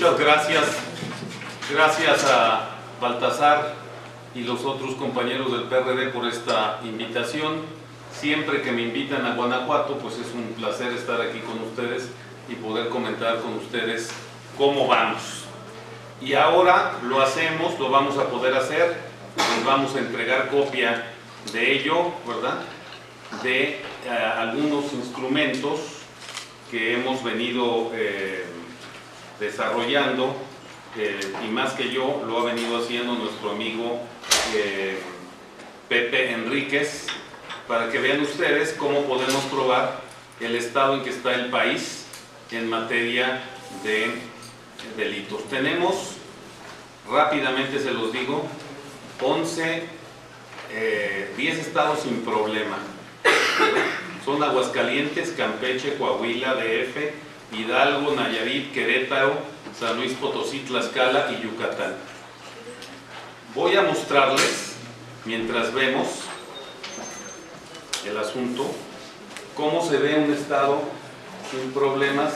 muchas gracias. Gracias a Baltasar y los otros compañeros del PRD por esta invitación. Siempre que me invitan a Guanajuato, pues es un placer estar aquí con ustedes y poder comentar con ustedes cómo vamos. Y ahora lo hacemos, lo vamos a poder hacer, les vamos a entregar copia de ello, ¿verdad? De algunos instrumentos que hemos venido desarrollando, y más que yo, lo ha venido haciendo nuestro amigo Pepe Enríquez, para que vean ustedes cómo podemos probar el estado en que está el país en materia de delitos. Tenemos, rápidamente se los digo, 10 estados sin problema. Son Aguascalientes, Campeche, Coahuila, DF, Hidalgo, Nayarit, Querétaro, San Luis Potosí, Tlaxcala y Yucatán. Voy a mostrarles, mientras vemos el asunto, cómo se ve un estado sin problemas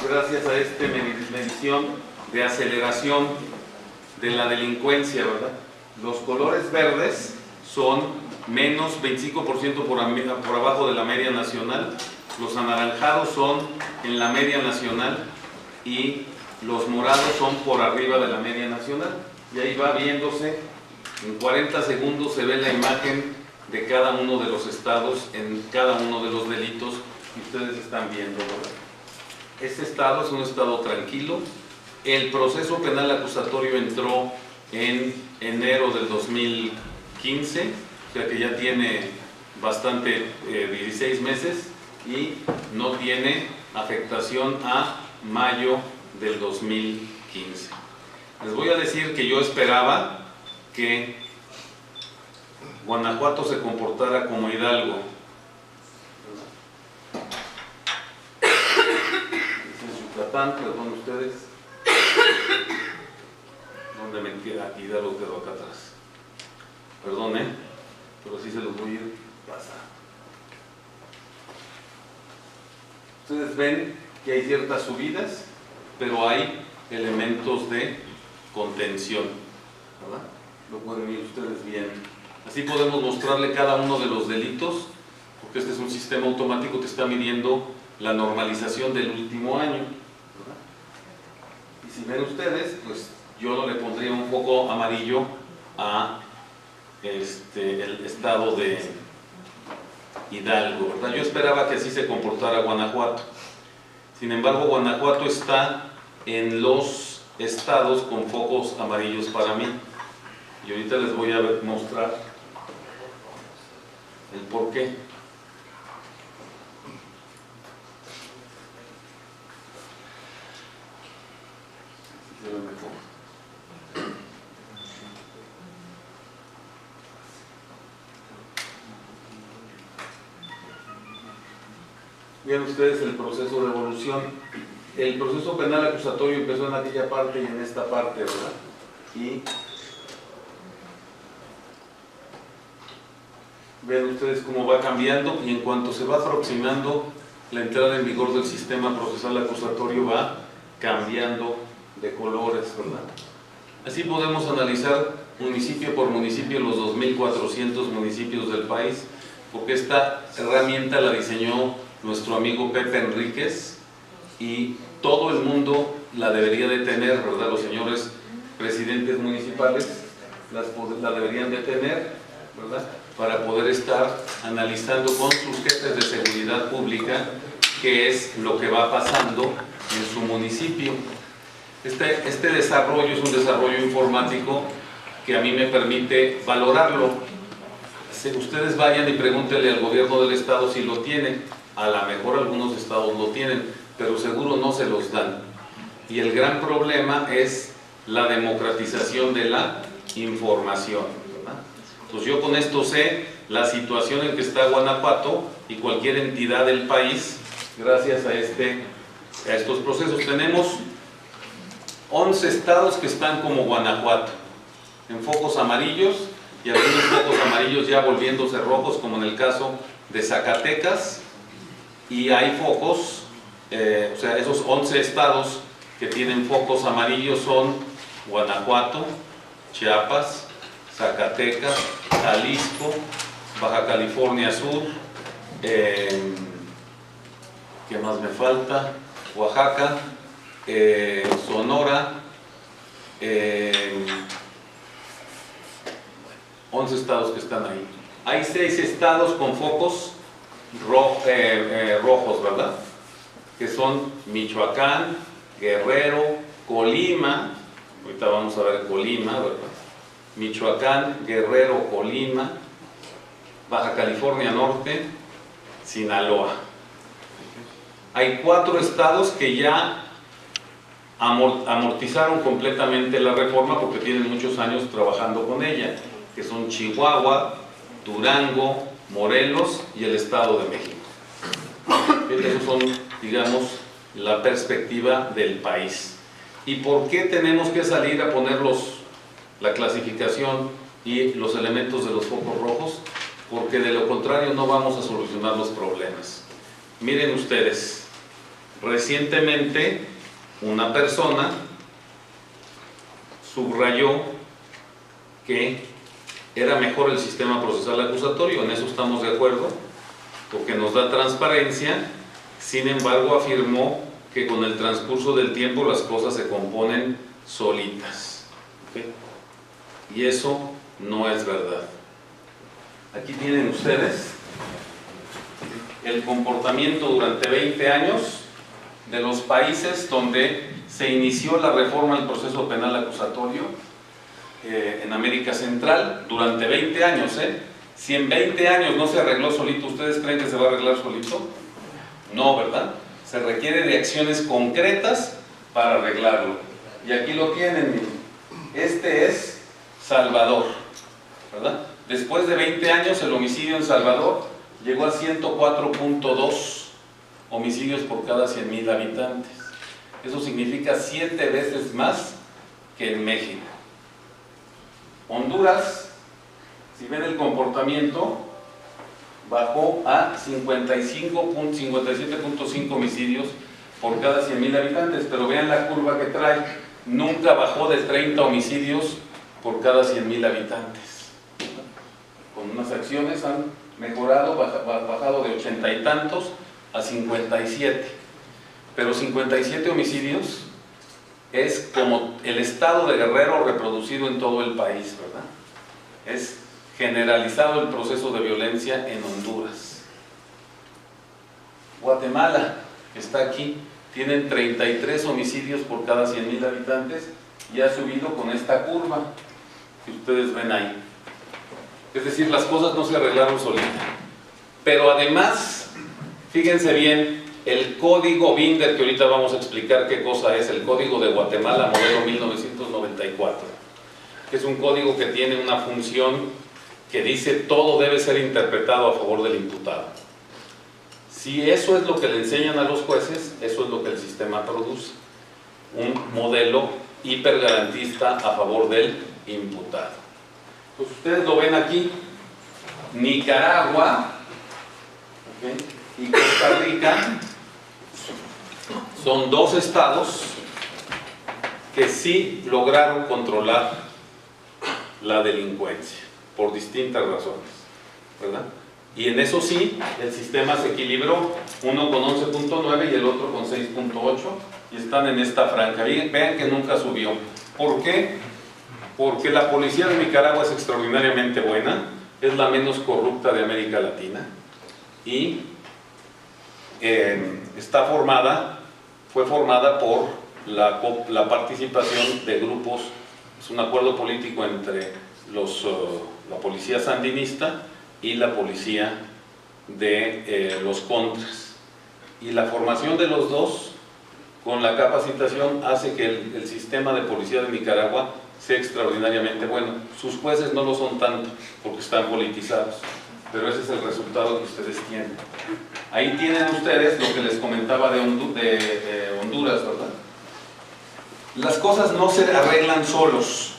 gracias a esta medición de aceleración de la delincuencia, ¿verdad? Los colores verdes son menos 25% por abajo de la media nacional, los anaranjados son en la media nacional y los morados son por arriba de la media nacional. Y ahí va viéndose, en 40 segundos se ve la imagen de cada uno de los estados en cada uno de los delitos que ustedes están viendo, ¿verdad? Este estado es un estado tranquilo. El proceso penal acusatorio entró en enero del 2015, o sea que ya tiene bastante, 16 meses, y no tiene afectación a mayo del 2015. Les voy a decir que yo esperaba que Guanajuato se comportara como Hidalgo. Este es Yucatán, perdón ustedes. ¿Dónde me queda? Hidalgo quedó acá atrás. Perdón, pero sí se los voy a ir pasando. Ustedes ven que hay ciertas subidas, pero hay elementos de contención, ¿verdad? Lo pueden ver ustedes bien. Así podemos mostrarle cada uno de los delitos, porque este es un sistema automático que está midiendo la normalización del último año, ¿verdad? Y si ven ustedes, pues yo le pondría un poco amarillo a el estado de Hidalgo, ¿verdad? Yo esperaba que así se comportara Guanajuato. Sin embargo, Guanajuato está en los estados con focos amarillos para mí. Y ahorita les voy a mostrar el por qué. Se ve mejor. Vean ustedes el proceso de evolución. El proceso penal acusatorio empezó en aquella parte y en esta parte, ¿verdad? Y vean ustedes cómo va cambiando, y en cuanto se va aproximando la entrada en vigor del sistema procesal acusatorio va cambiando de colores, ¿verdad? Así podemos analizar municipio por municipio los 2.400 municipios del país, porque esta herramienta la diseñó nuestro amigo Pepe Enríquez, y todo el mundo la debería de tener, ¿verdad? Los señores presidentes municipales la deberían de tener, ¿verdad? Para poder estar analizando con sus jefes de seguridad pública qué es lo que va pasando en su municipio. Este desarrollo es un desarrollo informático que a mí me permite valorarlo. Ustedes vayan y pregúntenle al gobierno del estado si lo tiene. A lo mejor algunos estados lo tienen, pero seguro no se los dan. Y el gran problema es la democratización de la información, ¿verdad? Entonces yo con esto sé la situación en que está Guanajuato y cualquier entidad del país gracias a estos procesos. Tenemos 11 estados que están como Guanajuato, en focos amarillos, y algunos focos amarillos ya volviéndose rojos, como en el caso de Zacatecas, y hay focos, o sea, esos 11 estados que tienen focos amarillos son Guanajuato, Chiapas, Zacatecas, Jalisco, Baja California Sur, ¿qué más me falta? Oaxaca, Sonora, 11 estados que están ahí. Hay 6 estados con focos rojos, ¿verdad? Que son Michoacán, Guerrero, Colima, ahorita vamos a ver Colima, ¿verdad? Michoacán, Guerrero, Colima, Baja California Norte, Sinaloa. Hay 4 estados que ya amortizaron completamente la reforma porque tienen muchos años trabajando con ella, que son Chihuahua, Durango, Morelos y el Estado de México. Esos son, digamos, la perspectiva del país. ¿Y por qué tenemos que salir a poner la clasificación y los elementos de los focos rojos? Porque de lo contrario no vamos a solucionar los problemas. Miren ustedes, recientemente una persona subrayó que era mejor el sistema procesal acusatorio, en eso estamos de acuerdo, porque nos da transparencia. Sin embargo, afirmó que con el transcurso del tiempo las cosas se componen solitas. ¿Okay? Y eso no es verdad. Aquí tienen ustedes el comportamiento durante 20 años de los países donde se inició la reforma del proceso penal acusatorio en América Central, durante 20 años. Si en 20 años no se arregló solito, ¿ustedes creen que se va a arreglar solito? No, ¿verdad? Se requiere de acciones concretas para arreglarlo. Y aquí lo tienen, miren. Este es Salvador, ¿verdad? Después de 20 años el homicidio en Salvador llegó a 104.2 homicidios por cada 100,000 habitantes. Eso significa 7 veces más que en México. Honduras, si ven el comportamiento, bajó a 57.5 homicidios por cada 100,000 habitantes, pero vean la curva que trae, nunca bajó de 30 homicidios por cada 100,000 habitantes. Con unas acciones han mejorado, bajado de 80 y tantos a 57, pero 57 homicidios es como el estado de Guerrero reproducido en todo el país, ¿verdad? Es generalizado el proceso de violencia en Honduras. Guatemala, que está aquí, tienen 33 homicidios por cada 100,000 habitantes y ha subido con esta curva que ustedes ven ahí. Es decir, las cosas no se arreglaron solitas. Pero además, fíjense bien, el código Binder, que ahorita vamos a explicar qué cosa es, el código de Guatemala, modelo 1994, que es un código que tiene una función que dice todo debe ser interpretado a favor del imputado. Si eso es lo que le enseñan a los jueces, eso es lo que el sistema produce. Un modelo hipergarantista a favor del imputado. Pues ustedes lo ven aquí, Nicaragua, ¿okay?, y Costa Rica son 2 estados que sí lograron controlar la delincuencia por distintas razones, ¿verdad? Y en eso sí, el sistema se equilibró, uno con 11.9 y el otro con 6.8, y están en esta franja. Vean que nunca subió. ¿Por qué? Porque la policía de Nicaragua es extraordinariamente buena, es la menos corrupta de América Latina, y fue formada por la participación de grupos. Es un acuerdo político entre la policía sandinista y la policía de los contras, y la formación de los dos con la capacitación hace que el sistema de policía de Nicaragua sea extraordinariamente bueno. Sus jueces no lo son tanto porque están politizados, pero ese es el resultado que ustedes tienen. Ahí tienen ustedes lo que les comentaba de Honduras, ¿verdad? Las cosas no se arreglan solos.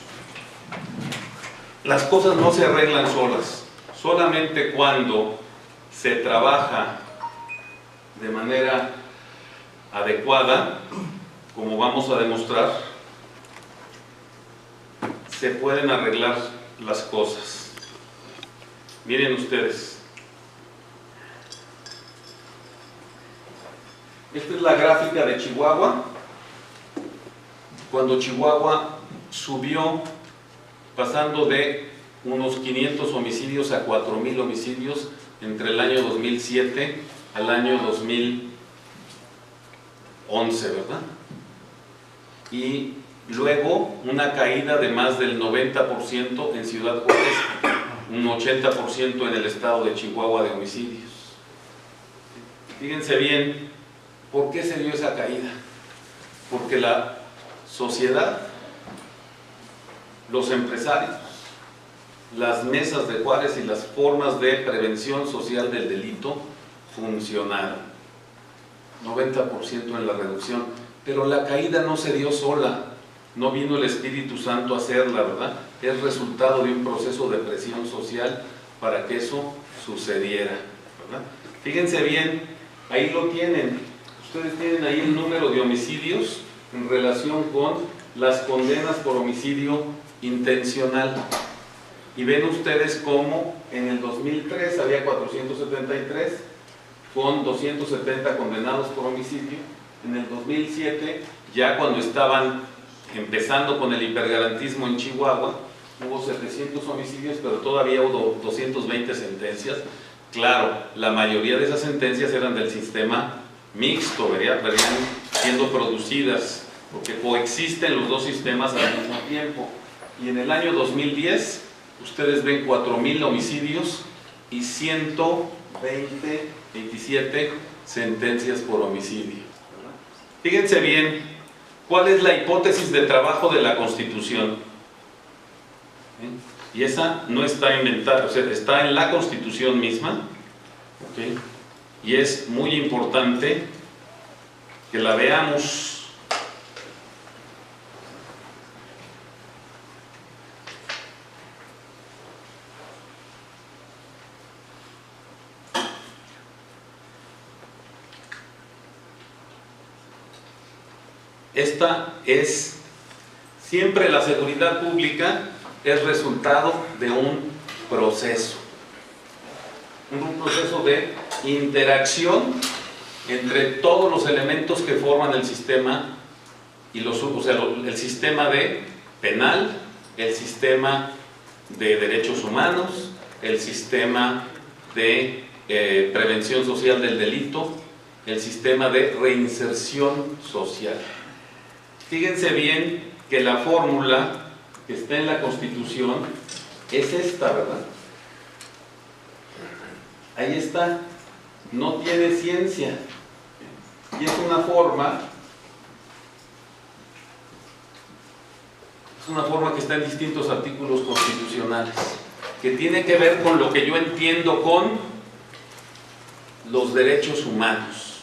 Las cosas no se arreglan solas. Solamente cuando se trabaja de manera adecuada, como vamos a demostrar, se pueden arreglar las cosas. Miren ustedes, esta es la gráfica de Chihuahua, cuando Chihuahua subió pasando de unos 500 homicidios a 4,000 homicidios entre el año 2007 al año 2011, ¿verdad? Y luego una caída de más del 90% en Ciudad Juárez, un 80% en el estado de Chihuahua de homicidios. Fíjense bien, ¿por qué se dio esa caída? Porque la sociedad, los empresarios, las mesas de Juárez y las formas de prevención social del delito funcionaron. 90% en la reducción, pero la caída no se dio sola, no vino el Espíritu Santo a hacerla, ¿verdad? Es resultado de un proceso de presión social para que eso sucediera, ¿verdad? Fíjense bien, ahí lo tienen, ustedes tienen ahí el número de homicidios en relación con las condenas por homicidio intencional. Y ven ustedes cómo en el 2003 había 473 con 270 condenados por homicidio. En el 2007, ya cuando estaban empezando con el hipergarantismo en Chihuahua, hubo 700 homicidios, pero todavía hubo 220 sentencias. Claro, la mayoría de esas sentencias eran del sistema mixto, venían siendo producidas, porque coexisten los dos sistemas al mismo tiempo. Y en el año 2010, ustedes ven 4,000 homicidios y 127 sentencias por homicidio. Fíjense bien, ¿cuál es la hipótesis de trabajo de la Constitución? Y esa no está inventada, o sea, está en la Constitución misma, ¿okay? Y es muy importante que la veamos. Esta es, siempre la seguridad pública es resultado de un proceso de interacción entre todos los elementos que forman el sistema, y el sistema de penal, el sistema de derechos humanos, el sistema de prevención social del delito, el sistema de reinserción social. Fíjense bien que la fórmula que está en la Constitución es esta, ¿verdad? Ahí está, no tiene ciencia, y es una forma que está en distintos artículos constitucionales, que tiene que ver con lo que yo entiendo con los derechos humanos.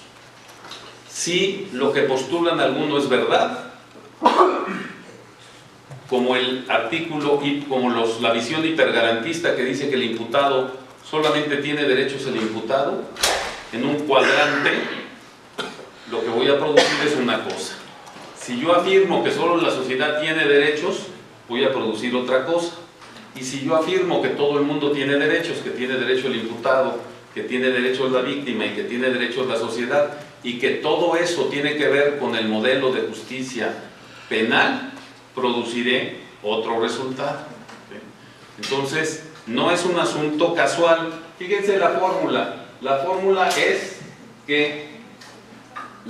Si lo que postulan algunos es verdad, como el artículo y como la visión hipergarantista que dice que el imputado solamente tiene derechos, el imputado, en un cuadrante, lo que voy a producir es una cosa. Si yo afirmo que solo la sociedad tiene derechos, voy a producir otra cosa. Y si yo afirmo que todo el mundo tiene derechos, que tiene derecho el imputado, que tiene derechos la víctima y que tiene derechos la sociedad, y que todo eso tiene que ver con el modelo de justicia penal, produciré otro resultado. Entonces, no es un asunto casual. Fíjense la fórmula. La fórmula es que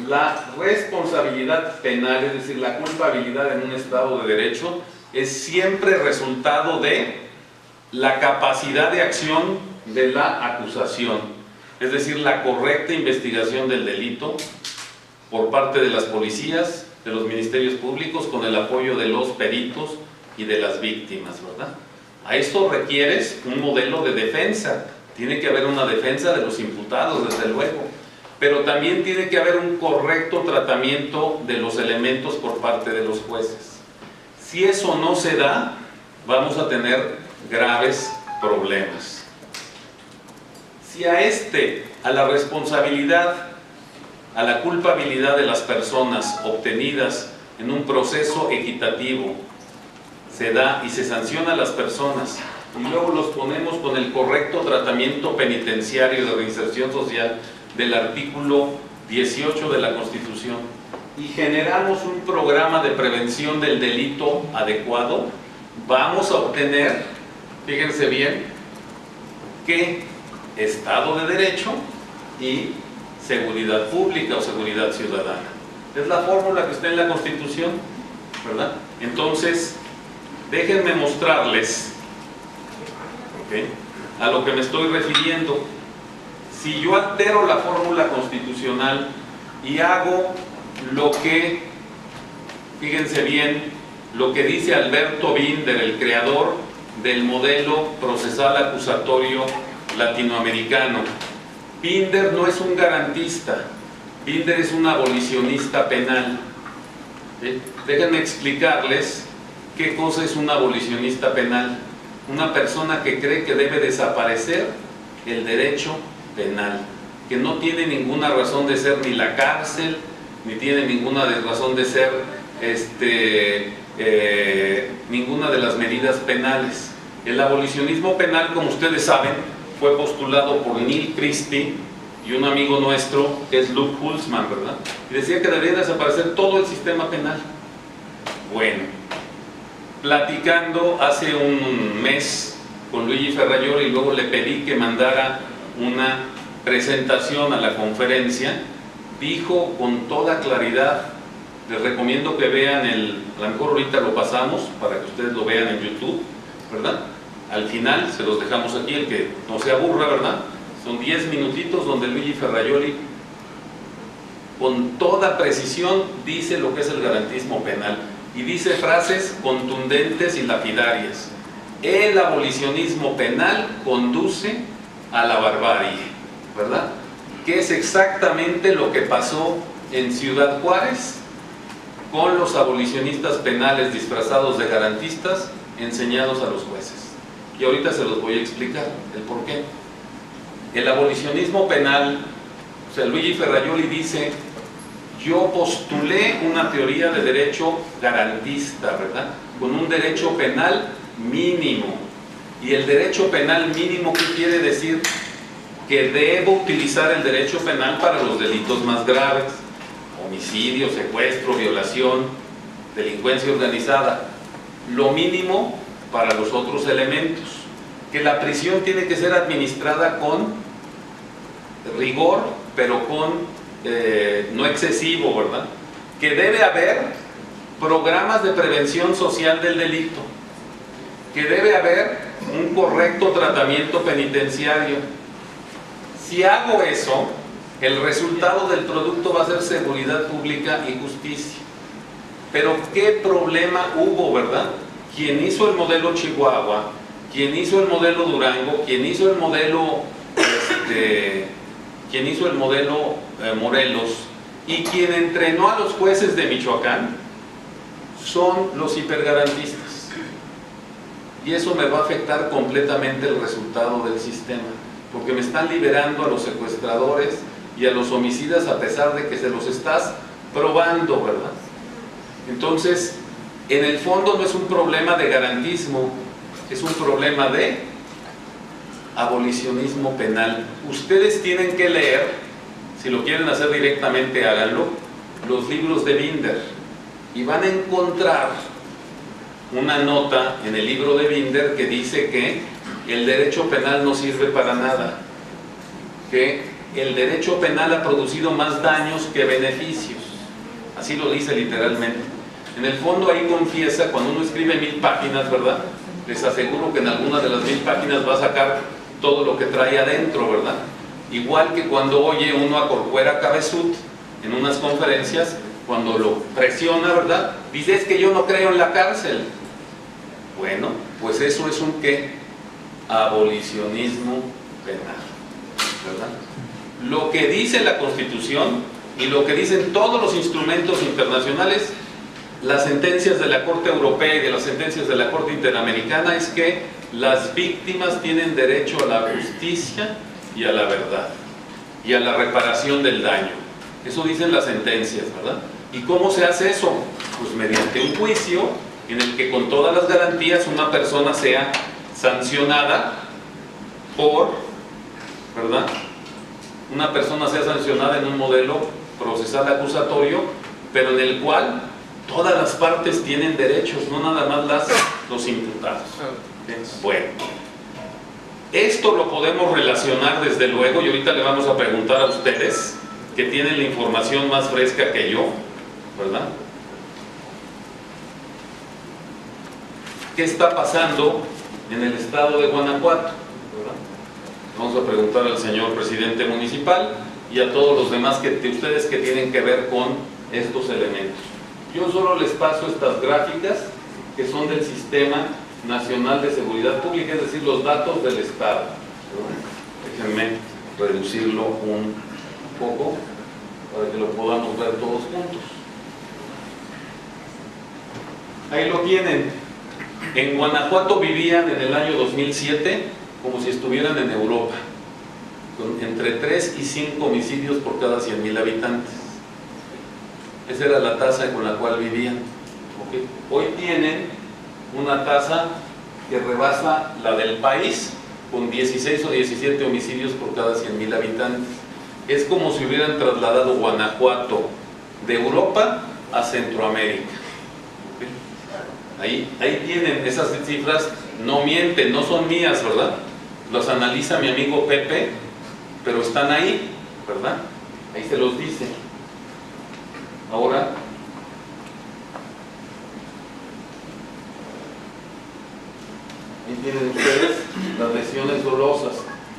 la responsabilidad penal, es decir, la culpabilidad en un Estado de Derecho, es siempre resultado de la capacidad de acción de la acusación, es decir, la correcta investigación del delito por parte de las policías, de los ministerios públicos, con el apoyo de los peritos y de las víctimas, ¿verdad? A esto requieres un modelo de defensa. Tiene que haber una defensa de los imputados, desde luego, pero también tiene que haber un correcto tratamiento de los elementos por parte de los jueces. Si eso no se da, vamos a tener graves problemas. Si a la responsabilidad a la culpabilidad de las personas obtenidas en un proceso equitativo. Se da y se sanciona a las personas y luego los ponemos con el correcto tratamiento penitenciario de reinserción social del artículo 18 de la Constitución y generamos un programa de prevención del delito adecuado, vamos a obtener, fíjense bien, que Estado de Derecho y seguridad pública o seguridad ciudadana. Es la fórmula que está en la Constitución, ¿verdad? Entonces, déjenme mostrarles, ¿okay?, a lo que me estoy refiriendo. Si yo altero la fórmula constitucional y hago lo que, fíjense bien, lo que dice Alberto Binder, el creador del modelo procesal acusatorio latinoamericano. Binder no es un garantista, Binder es un abolicionista penal. ¿Sí? Déjenme explicarles qué cosa es un abolicionista penal. Una persona que cree que debe desaparecer el derecho penal, que no tiene ninguna razón de ser ni la cárcel, ni tiene ninguna razón de ser ninguna de las medidas penales. El abolicionismo penal, como ustedes saben, fue postulado por Neil Christie y un amigo nuestro que es Luke Hulsman, ¿verdad? Y decía que debería desaparecer todo el sistema penal. Bueno, platicando hace un mes con Luigi Ferrajoli y luego le pedí que mandara una presentación a la conferencia, dijo con toda claridad, les recomiendo que vean a lo mejor ahorita lo pasamos para que ustedes lo vean en YouTube, ¿verdad? Al final se los dejamos aquí, el que no se aburra, ¿verdad? Son 10 minutitos donde Luigi Ferrajoli con toda precisión dice lo que es el garantismo penal y dice frases contundentes y lapidarias. El abolicionismo penal conduce a la barbarie, ¿verdad? Que es exactamente lo que pasó en Ciudad Juárez con los abolicionistas penales disfrazados de garantistas enseñados a los jueces. Y ahorita se los voy a explicar el por qué. El abolicionismo penal, o sea, Luigi Ferrajoli dice, yo postulé una teoría de derecho garantista, ¿verdad? Con un derecho penal mínimo. Y el derecho penal mínimo, ¿qué quiere decir? Que debo utilizar el derecho penal para los delitos más graves: homicidio, secuestro, violación, delincuencia organizada. Lo mínimo para los otros elementos, que la prisión tiene que ser administrada con rigor, pero con no excesivo, ¿verdad? Que debe haber programas de prevención social del delito, que debe haber un correcto tratamiento penitenciario. Si hago eso, el resultado del producto va a ser seguridad pública y justicia. Pero ¿qué problema hubo, verdad? Quien hizo el modelo Chihuahua, quien hizo el modelo Durango, quien hizo el modelo Morelos y quien entrenó a los jueces de Michoacán son los hipergarantistas. Y eso me va a afectar completamente el resultado del sistema, porque me están liberando a los secuestradores y a los homicidas a pesar de que se los estás probando, ¿verdad? Entonces, en el fondo no es un problema de garantismo, es un problema de abolicionismo penal. Ustedes tienen que leer, si lo quieren hacer directamente, háganlo, los libros de Binder y van a encontrar una nota en el libro de Binder que dice que el derecho penal no sirve para nada, que el derecho penal ha producido más daños que beneficios. Así lo dice literalmente. En el fondo ahí confiesa, cuando uno escribe 1000 páginas, ¿verdad? Les aseguro que en alguna de las 1000 páginas va a sacar todo lo que trae adentro, ¿verdad? Igual que cuando oye uno a Corcuera Cabezut en unas conferencias, cuando lo presiona, ¿verdad? Dice, es que yo no creo en la cárcel. Bueno, pues eso es un ¿qué? Abolicionismo penal, ¿verdad? Lo que dice la Constitución y lo que dicen todos los instrumentos internacionales, las sentencias de la Corte Europea y de las sentencias de la Corte Interamericana, es que las víctimas tienen derecho a la justicia y a la verdad y a la reparación del daño. Eso dicen las sentencias, ¿verdad? ¿Y cómo se hace eso? Pues mediante un juicio en el que con todas las garantías una persona sea sancionada por, ¿verdad? Una persona sea sancionada en un modelo procesal acusatorio, pero en el cual todas las partes tienen derechos, no nada más los imputados. Bueno, esto lo podemos relacionar desde luego, y ahorita le vamos a preguntar a ustedes, que tienen la información más fresca que yo, ¿verdad? ¿Qué está pasando en el estado de Guanajuato? ¿Verdad? Vamos a preguntar al señor presidente municipal y a todos los demás de ustedes que tienen que ver con estos elementos. Yo solo les paso estas gráficas que son del Sistema Nacional de Seguridad Pública, es decir, los datos del Estado. Déjenme reducirlo un poco para que lo podamos ver todos juntos. Ahí lo tienen. En Guanajuato vivían en el año 2007 como si estuvieran en Europa, con entre 3 y 5 homicidios por cada 100,000 habitantes. Esa era la tasa con la cual vivían. ¿Okay? Hoy tienen una tasa que rebasa la del país, con 16 o 17 homicidios por cada 100,000 habitantes. Es como si hubieran trasladado Guanajuato de Europa a Centroamérica. ¿Okay? Ahí tienen esas cifras, no mienten, no son mías, ¿verdad? Las analiza mi amigo Pepe, pero están ahí, ¿verdad? Ahí se los dice. Ahora, ahí tienen ustedes las lesiones dolosas.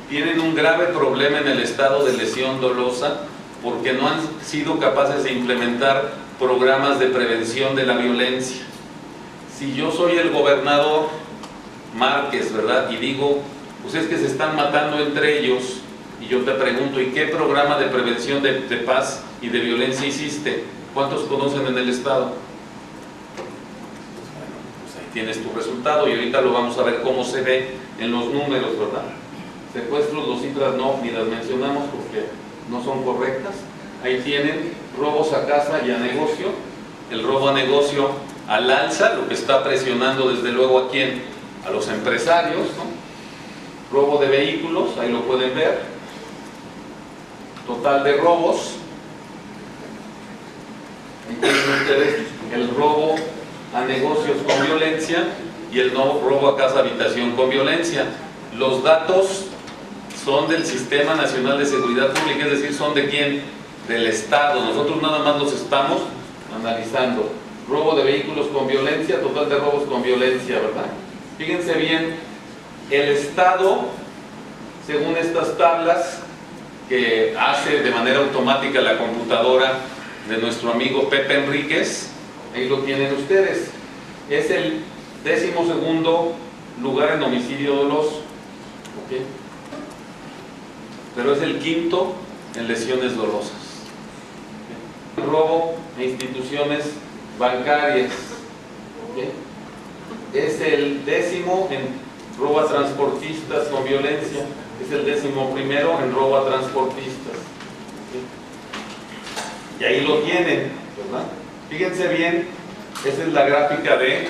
Tienen un grave problema en el estado de lesión dolosa porque no han sido capaces de implementar programas de prevención de la violencia. Si yo soy el gobernador Márquez, ¿verdad? Y digo, pues es que se están matando entre ellos, y yo te pregunto, ¿y qué programa de prevención de paz y de violencia hiciste? ¿Cuántos conocen en el estado? Bueno, pues ahí tienes tu resultado, y ahorita lo vamos a ver cómo se ve en los números, ¿verdad? Secuestros, las cifras no, ni las mencionamos porque no son correctas. Ahí tienen robos a casa y a negocio. El robo a negocio al alza, lo que está presionando desde luego a quién, a los empresarios, ¿no? Robo de vehículos, ahí lo pueden ver. Total de robos. Ahí tienen ustedes el robo a negocios con violencia y el no robo a casa habitación con violencia. Los datos son del Sistema Nacional de Seguridad Pública, es decir, son de quién, del Estado. Nosotros nada más los estamos analizando. Robo de vehículos con violencia, total de robos con violencia, ¿verdad? Fíjense bien, el Estado, según estas tablas que hace de manera automática la computadora de nuestro amigo Pepe Enríquez, ahí lo tienen ustedes, es el 12º lugar en homicidio doloso, ¿okay? Pero es el 5º en lesiones dolosas. ¿Okay? Robo a instituciones bancarias, ¿okay? Es el 10º en robo a transportistas con violencia, es el 11º en robo a transportistas. ¿Okay? Y ahí lo tienen, ¿verdad? Fíjense bien, esa es la gráfica de,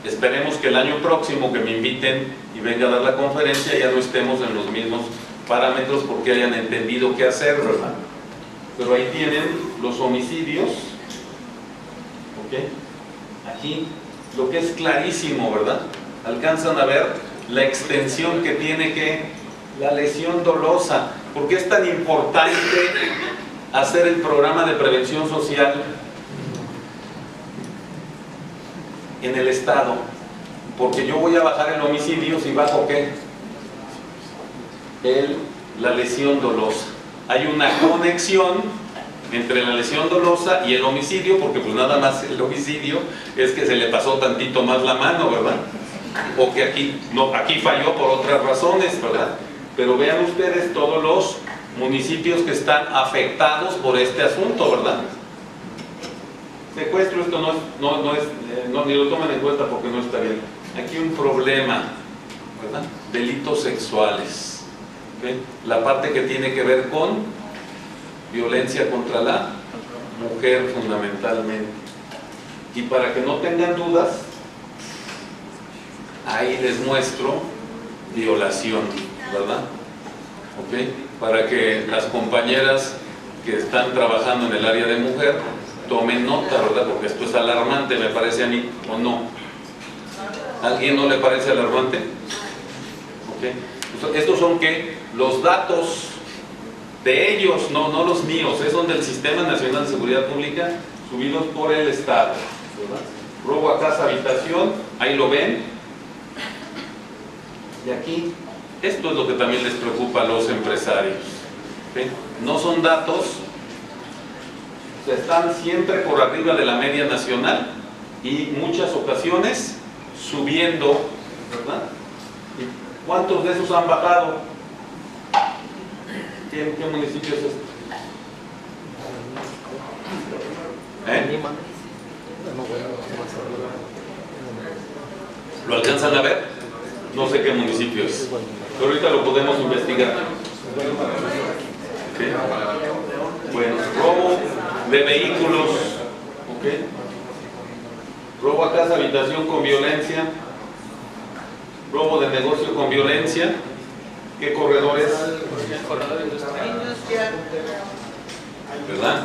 esperemos que el año próximo que me inviten y venga a dar la conferencia ya no estemos en los mismos parámetros porque hayan entendido qué hacer, ¿verdad? Pero ahí tienen los homicidios, ¿ok? Aquí, lo que es clarísimo, ¿verdad? Alcanzan a ver la extensión que tiene la lesión dolosa. ¿Por qué es tan importante hacer el programa de prevención social en el Estado? Porque yo voy a bajar el homicidio si bajo ¿qué? La lesión dolosa. Hay una conexión entre la lesión dolosa y el homicidio, porque pues nada más el homicidio es que se le pasó tantito más la mano, ¿verdad? O que aquí falló por otras razones, ¿verdad? Pero vean ustedes todos los municipios que están afectados por este asunto, ¿verdad? Secuestro, esto ni lo tomen en cuenta porque no está bien. Aquí un problema, ¿verdad? Delitos sexuales, ¿okay? La parte que tiene que ver con violencia contra la mujer fundamentalmente. Y para que no tengan dudas, ahí les muestro violación, ¿verdad? ¿Ok? Para que las compañeras que están trabajando en el área de mujer tomen nota, ¿verdad? Porque esto es alarmante, me parece a mí, ¿o no? ¿A alguien no le parece alarmante? ¿Ok? Estos son ¿qué? Los datos de ellos, no los míos, son del Sistema Nacional de Seguridad Pública, subidos por el Estado, ¿verdad? Robo a casa, habitación, ahí lo ven. Y aquí, esto es lo que también les preocupa a los empresarios. ¿Okay? No son datos, o sea, están siempre por arriba de la media nacional y muchas ocasiones subiendo, ¿verdad? ¿Y cuántos de esos han bajado? ¿Qué municipio es este? ¿Lo alcanzan a ver? No sé qué municipio es, pero ahorita lo podemos investigar. ¿Okay? Bueno, robo de vehículos, ¿okay? Robo a casa, habitación con violencia, robo de negocio con violencia. ¿Qué corredores? El corredor industrial. ¿Verdad?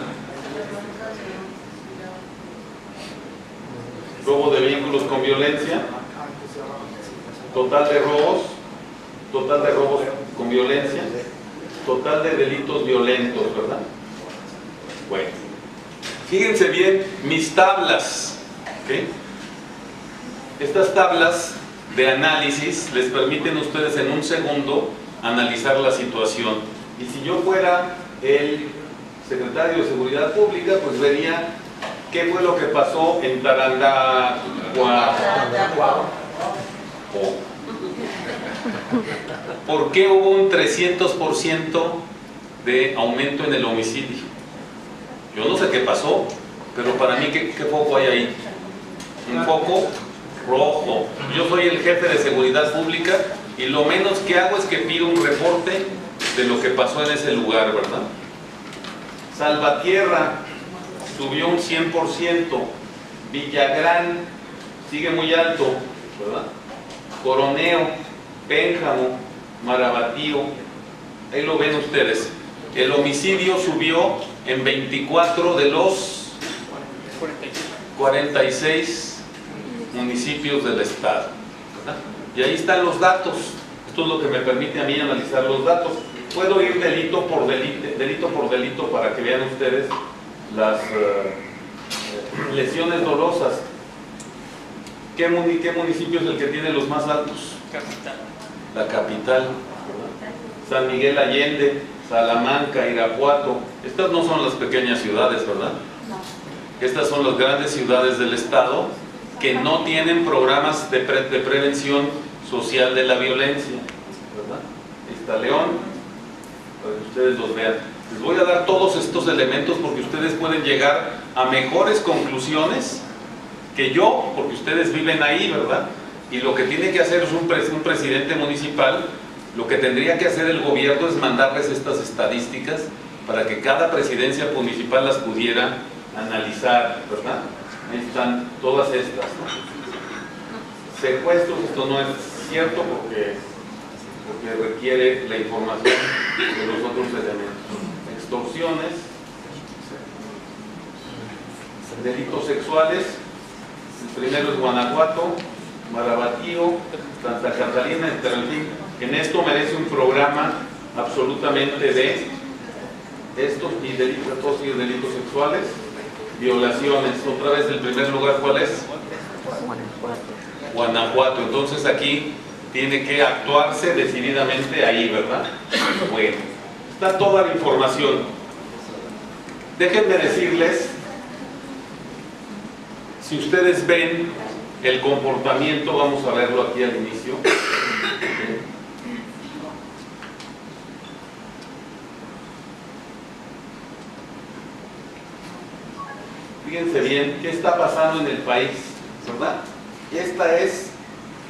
Robo de vehículos con violencia. Total de robos con violencia, total de delitos violentos, ¿verdad? Bueno, fíjense bien mis tablas, ¿okay? Estas tablas de análisis les permiten a ustedes en un segundo analizar la situación. Y si yo fuera el secretario de Seguridad Pública, pues vería qué fue lo que pasó en Tarandá. ¿Por qué hubo un 300% de aumento en el homicidio? Yo no sé qué pasó, pero para mí, ¿qué foco hay ahí? Un foco rojo. Yo soy el jefe de seguridad pública y lo menos que hago es que pido un reporte de lo que pasó en ese lugar, ¿verdad? Salvatierra subió un 100%, Villagrán sigue muy alto, ¿verdad? Coroneo, Pénjamo, Marabatío, ahí lo ven ustedes. El homicidio subió en 24 de los 46 municipios del estado, ¿verdad? Y ahí están los datos. Esto es lo que me permite a mí analizar los datos. Puedo ir delito por delito para que vean ustedes las lesiones dolosas. ¿Qué municipio es el que tiene los más altos? Capital. La capital, ¿verdad? San Miguel Allende, Salamanca, Irapuato. Estas no son las pequeñas ciudades, ¿verdad? No. Estas son las grandes ciudades del estado que no tienen programas de prevención social de la violencia, ¿verdad? Ahí está León, para que ustedes los vean. Les voy a dar todos estos elementos porque ustedes pueden llegar a mejores conclusiones que yo, porque ustedes viven ahí, ¿verdad? Y lo que tiene que hacer es un presidente municipal, lo que tendría que hacer el gobierno es mandarles estas estadísticas para que cada presidencia municipal las pudiera analizar, ¿verdad? Ahí están todas estas, ¿no? Secuestros, esto no es cierto porque requiere la información de los otros elementos. Extorsiones, delitos sexuales. El primero es Guanajuato, Marabatío, Santa Catalina, en fin. En esto merece un programa absolutamente de estos y delitos, todos y delitos sexuales, violaciones. Otra vez el primer lugar, ¿cuál es? Guanajuato. Entonces aquí tiene que actuarse decididamente ahí, ¿verdad? Bueno, está toda la información. Déjenme decirles, si ustedes ven el comportamiento, vamos a verlo aquí al inicio. Fíjense bien qué está pasando en el país, ¿verdad? Esta es,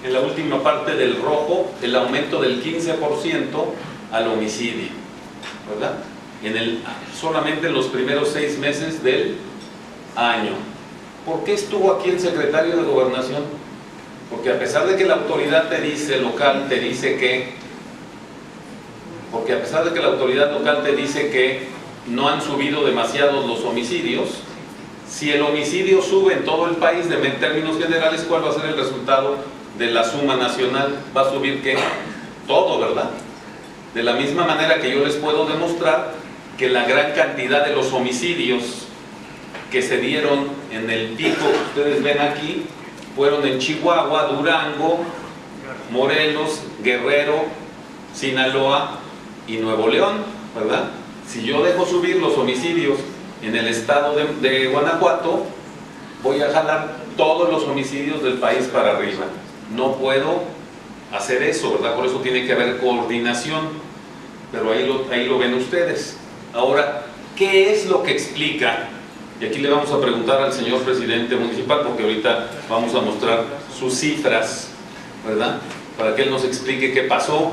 en la última parte del rojo, el aumento del 15% al homicidio, ¿verdad? solamente en los primeros 6 meses del año. ¿Por qué estuvo aquí el secretario de Gobernación? Porque a pesar de que la autoridad local te dice que no han subido demasiados los homicidios, si el homicidio sube en todo el país, en términos generales, ¿cuál va a ser el resultado de la suma nacional? Va a subir ¿qué? Todo, ¿verdad? De la misma manera que yo les puedo demostrar que la gran cantidad de los homicidios que se dieron en el pico que ustedes ven aquí fueron en Chihuahua, Durango, Morelos, Guerrero, Sinaloa y Nuevo León, ¿verdad? Si yo dejo subir los homicidios en el estado de Guanajuato, voy a jalar todos los homicidios del país para arriba. No puedo hacer eso, ¿verdad? Por eso tiene que haber coordinación, pero ahí lo ven ustedes. Ahora, ¿qué es lo que explica? Y aquí le vamos a preguntar al señor presidente municipal, porque ahorita vamos a mostrar sus cifras, ¿verdad? Para que él nos explique qué pasó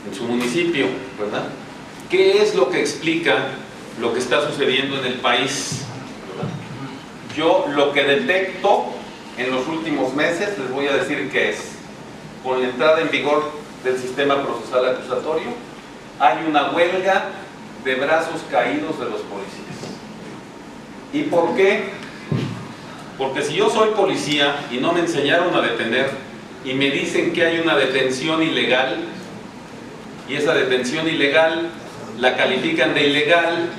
en su municipio, ¿verdad? ¿Qué es lo que explica lo que está sucediendo en el país? ¿Verdad? Yo lo que detecto en los últimos meses, les voy a decir qué es. Con la entrada en vigor del sistema procesal acusatorio, hay una huelga de brazos caídos de los policías. ¿Y por qué? Porque si yo soy policía y no me enseñaron a detener y me dicen que hay una detención ilegal, y esa detención ilegal la califican de ilegal,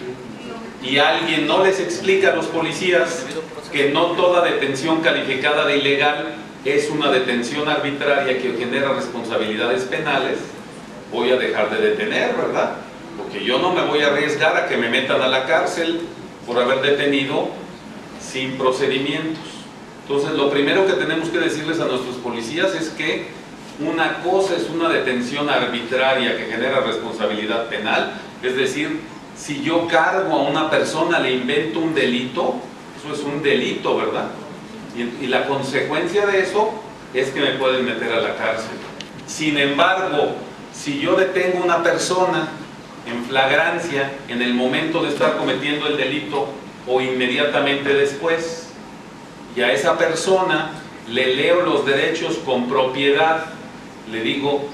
y alguien no les explica a los policías que no toda detención calificada de ilegal es una detención arbitraria que genera responsabilidades penales, voy a dejar de detener, ¿verdad? Porque yo no me voy a arriesgar a que me metan a la cárcel por haber detenido sin procedimientos. Entonces, lo primero que tenemos que decirles a nuestros policías es que una cosa es una detención arbitraria que genera responsabilidad penal, es decir, si yo cargo a una persona, le invento un delito, eso es un delito, ¿verdad? Y la consecuencia de eso es que me pueden meter a la cárcel. Sin embargo, si yo detengo a una persona en flagrancia en el momento de estar cometiendo el delito o inmediatamente después, y a esa persona le leo los derechos con propiedad, le digo,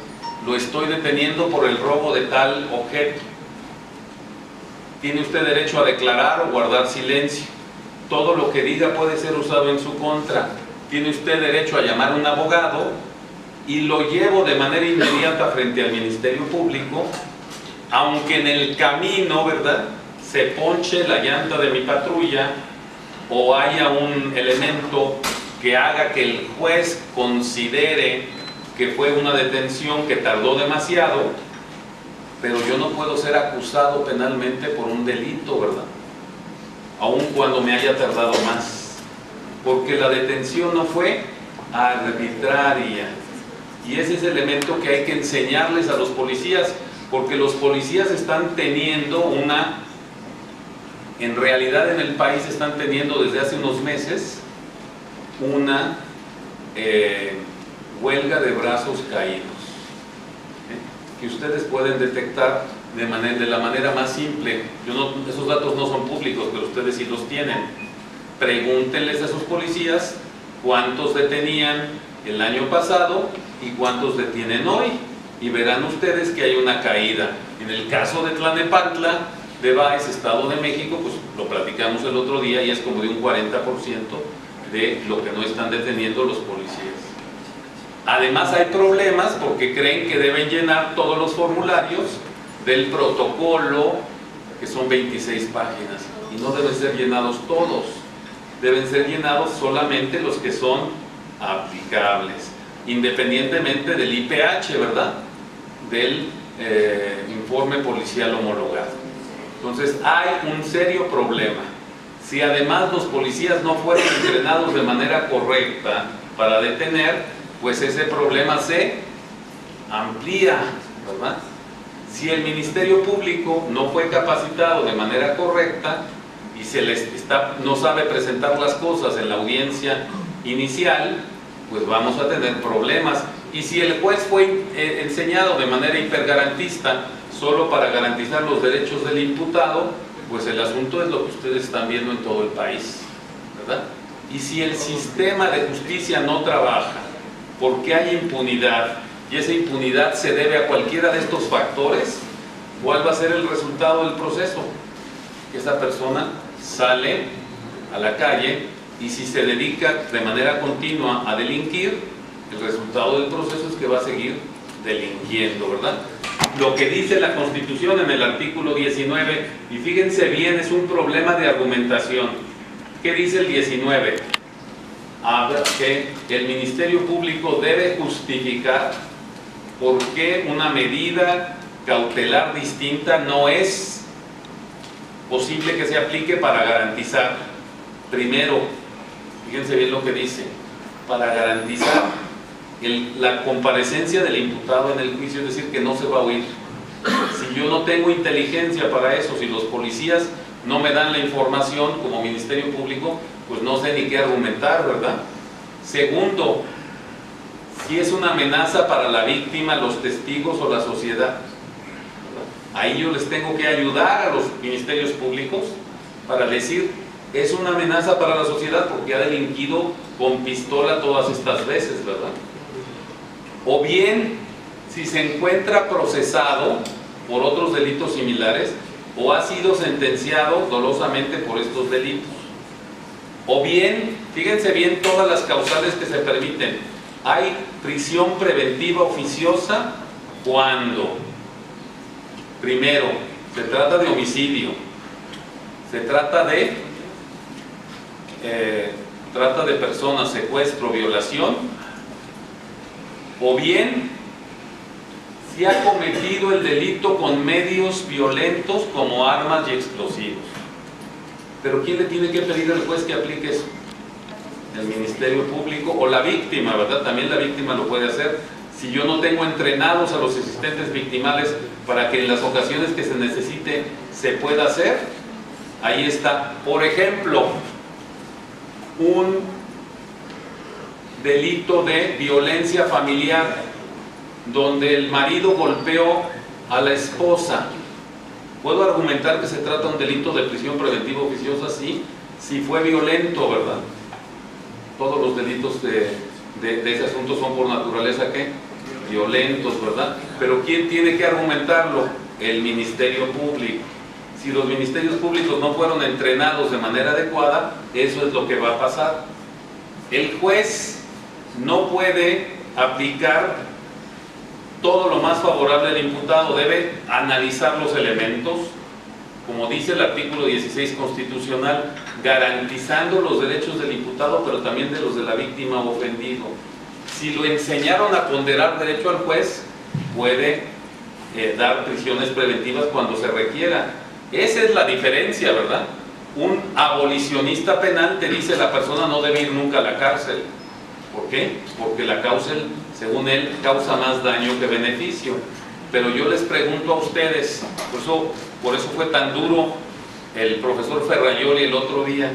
lo estoy deteniendo por el robo de tal objeto, tiene usted derecho a declarar o guardar silencio, todo lo que diga puede ser usado en su contra, tiene usted derecho a llamar a un abogado, y lo llevo de manera inmediata frente al Ministerio Público, aunque en el camino, ¿verdad?, se ponche la llanta de mi patrulla o haya un elemento que haga que el juez considere que fue una detención que tardó demasiado, pero yo no puedo ser acusado penalmente por un delito, ¿verdad?, aun cuando me haya tardado más, porque la detención no fue arbitraria. Y ese es el elemento que hay que enseñarles a los policías, porque los policías están teniendo en realidad en el país están teniendo desde hace unos meses una huelga de brazos caídos, que ustedes pueden detectar de la manera más simple. Esos datos no son públicos, pero ustedes sí los tienen. Pregúntenles a sus policías cuántos detenían el año pasado y cuántos detienen hoy, y verán ustedes que hay una caída. En el caso de Tlalnepantla, de Valles, Estado de México, pues lo platicamos el otro día, y es como de un 40% de lo que no están deteniendo los policías. Además hay problemas porque creen que deben llenar todos los formularios del protocolo, que son 26 páginas, y no deben ser llenados todos, deben ser llenados solamente los que son aplicables, independientemente del IPH, ¿verdad?, del informe policial homologado. Entonces hay un serio problema. Si además los policías no fueron entrenados de manera correcta para detener, pues ese problema se amplía, ¿verdad? Si el Ministerio Público no fue capacitado de manera correcta y no sabe presentar las cosas en la audiencia inicial, pues vamos a tener problemas. Y si el juez fue enseñado de manera hipergarantista solo para garantizar los derechos del imputado, pues el asunto es lo que ustedes están viendo en todo el país, ¿verdad? Y si el sistema de justicia no trabaja porque hay impunidad, y esa impunidad se debe a cualquiera de estos factores, ¿cuál va a ser el resultado del proceso? Que esa persona sale a la calle, y si se dedica de manera continua a delinquir, el resultado del proceso es que va a seguir delinquiendo, ¿verdad? Lo que dice la Constitución en el artículo 19, y fíjense bien, es un problema de argumentación. ¿Qué dice el 19? Habla que el Ministerio Público debe justificar por qué una medida cautelar distinta no es posible que se aplique para garantizar, primero, fíjense bien lo que dice, para garantizar la comparecencia del imputado en el juicio, es decir, que no se va a oír. Si yo no tengo inteligencia para eso, si los policías no me dan la información como Ministerio Público, pues no sé ni qué argumentar, ¿verdad? Segundo, si es una amenaza para la víctima, los testigos o la sociedad, ¿verdad? Ahí yo les tengo que ayudar a los ministerios públicos para decir, es una amenaza para la sociedad porque ha delinquido con pistola todas estas veces, ¿verdad? O bien, si se encuentra procesado por otros delitos similares o ha sido sentenciado dolosamente por estos delitos. O bien, fíjense bien todas las causales que se permiten. Hay prisión preventiva oficiosa cuando, primero, se trata de homicidio, se trata de trata de personas, secuestro, violación, o bien si ha cometido el delito con medios violentos como armas y explosivos. Pero ¿quién le tiene que pedir al juez que aplique eso? El Ministerio Público o la víctima, ¿verdad? También la víctima lo puede hacer. Si yo no tengo entrenados a los asistentes victimales para que en las ocasiones que se necesite se pueda hacer, ahí está. Por ejemplo, un delito de violencia familiar donde el marido golpeó a la esposa. ¿Puedo argumentar que se trata de un delito de prisión preventiva oficiosa? Sí, si fue violento, ¿verdad? Todos los delitos de ese asunto son por naturaleza, ¿qué? Violentos, ¿verdad? Pero ¿quién tiene que argumentarlo? El Ministerio Público. Si los ministerios públicos no fueron entrenados de manera adecuada, eso es lo que va a pasar. El juez no puede aplicar todo lo más favorable al imputado, debe analizar los elementos, como dice el artículo 16 constitucional, garantizando los derechos del imputado, pero también de los de la víctima o ofendido. Si lo enseñaron a ponderar derecho al juez, puede dar prisiones preventivas cuando se requiera. Esa es la diferencia, ¿verdad? Un abolicionista penal te dice la persona no debe ir nunca a la cárcel. ¿Por qué? Porque la cárcel, según él, causa más daño que beneficio. Pero yo les pregunto a ustedes, por eso fue tan duro el profesor Ferrayoli el otro día.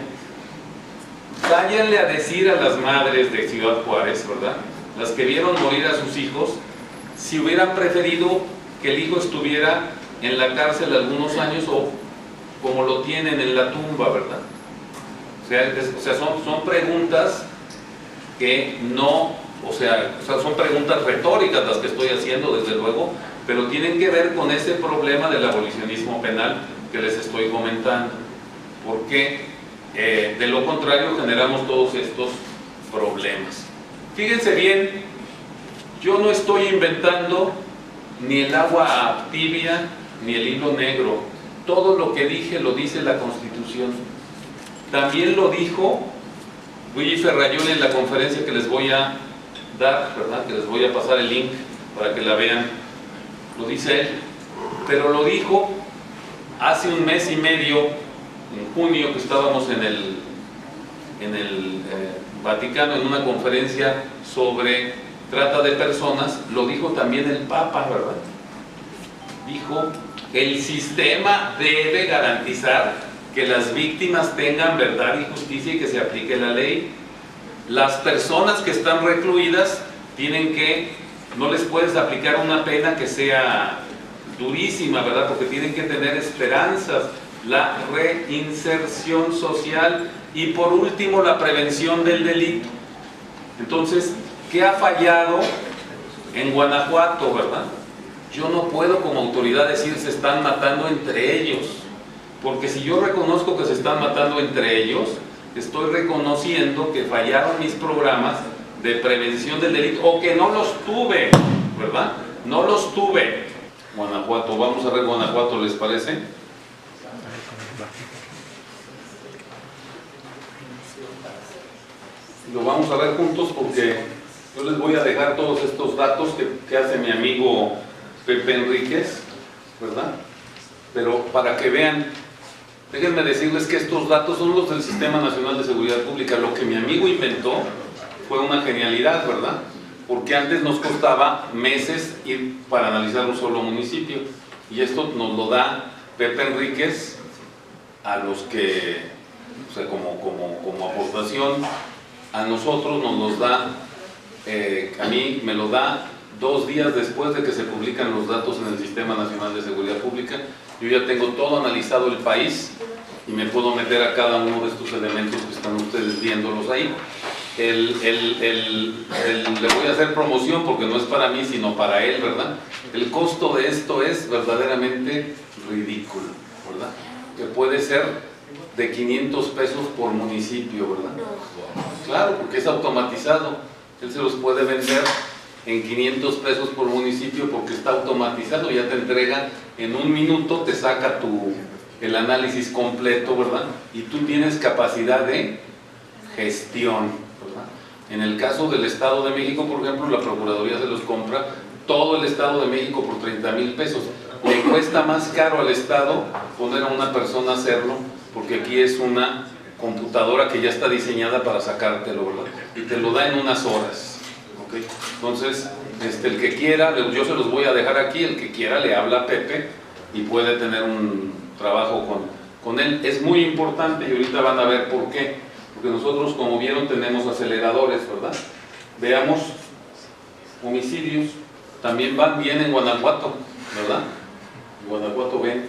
Váyanle a decir a las madres de Ciudad Juárez, ¿verdad? Las que vieron morir a sus hijos, si hubieran preferido que el hijo estuviera en la cárcel algunos años o como lo tienen en la tumba, ¿verdad? O sea, son preguntas que no, son preguntas retóricas las que estoy haciendo, desde luego, pero tienen que ver con ese problema del abolicionismo penal que les estoy comentando, porque de lo contrario generamos todos estos problemas. Fíjense bien, yo no estoy inventando ni el agua tibia ni el hilo negro. Todo lo que dije lo dice la Constitución. También lo dijo Luigi Ferrayoli en la conferencia que les voy a dar, ¿verdad? Que les voy a pasar el link para que la vean. Lo dice él, pero lo dijo hace un mes y medio, en junio, que estábamos en el Vaticano en una conferencia sobre trata de personas. Lo dijo también el Papa, ¿verdad? Dijo, el sistema debe garantizar que las víctimas tengan verdad y justicia y que se aplique la ley. Las personas que están recluidas tienen que, no les puedes aplicar una pena que sea durísima, ¿verdad? Porque tienen que tener esperanzas, la reinserción social y por último la prevención del delito. Entonces, ¿qué ha fallado en Guanajuato, verdad? Yo no puedo como autoridad decir se están matando entre ellos, porque si yo reconozco que se están matando entre ellos, estoy reconociendo que fallaron mis programas de prevención del delito o que no los tuve, ¿verdad? No los tuve. Guanajuato, vamos a ver Guanajuato, ¿les parece? Lo vamos a ver juntos porque yo les voy a dejar todos estos datos que hace mi amigo Pepe Enríquez, ¿verdad? Pero para que vean, déjenme decirles que estos datos son los del Sistema Nacional de Seguridad Pública. Lo que mi amigo inventó fue una genialidad, ¿verdad? Porque antes nos costaba meses ir para analizar un solo municipio. Y esto nos lo da Pepe Enríquez a los que, o sea, como aportación, a nosotros nos los da, a mí me lo da 2 días después de que se publican los datos en el Sistema Nacional de Seguridad Pública. Yo ya tengo todo analizado el país y me puedo meter a cada uno de estos elementos que están ustedes viéndolos ahí. Le voy a hacer promoción porque no es para mí sino para él, ¿verdad? El costo de esto es verdaderamente ridículo, ¿verdad? Que puede ser de 500 pesos por municipio, ¿verdad? Claro, porque es automatizado. Él se los puede vender en 500 pesos por municipio porque está automatizado, ya te entrega en 1 minuto, te saca el análisis completo, ¿verdad? Y tú tienes capacidad de gestión, ¿verdad? En el caso del Estado de México, por ejemplo, la Procuraduría se los compra todo el Estado de México por 30,000 pesos. Le cuesta más caro al Estado poner a una persona a hacerlo, porque aquí es una computadora que ya está diseñada para sacártelo, ¿verdad? Y te lo da en unas horas, ¿ok? Entonces, el que quiera, yo se los voy a dejar aquí, el que quiera le habla a Pepe y puede tener un trabajo con él. Es muy importante y ahorita van a ver por qué. Porque nosotros, como vieron, tenemos aceleradores, ¿verdad? Veamos, homicidios, también van bien en Guanajuato, ¿verdad? En Guanajuato ven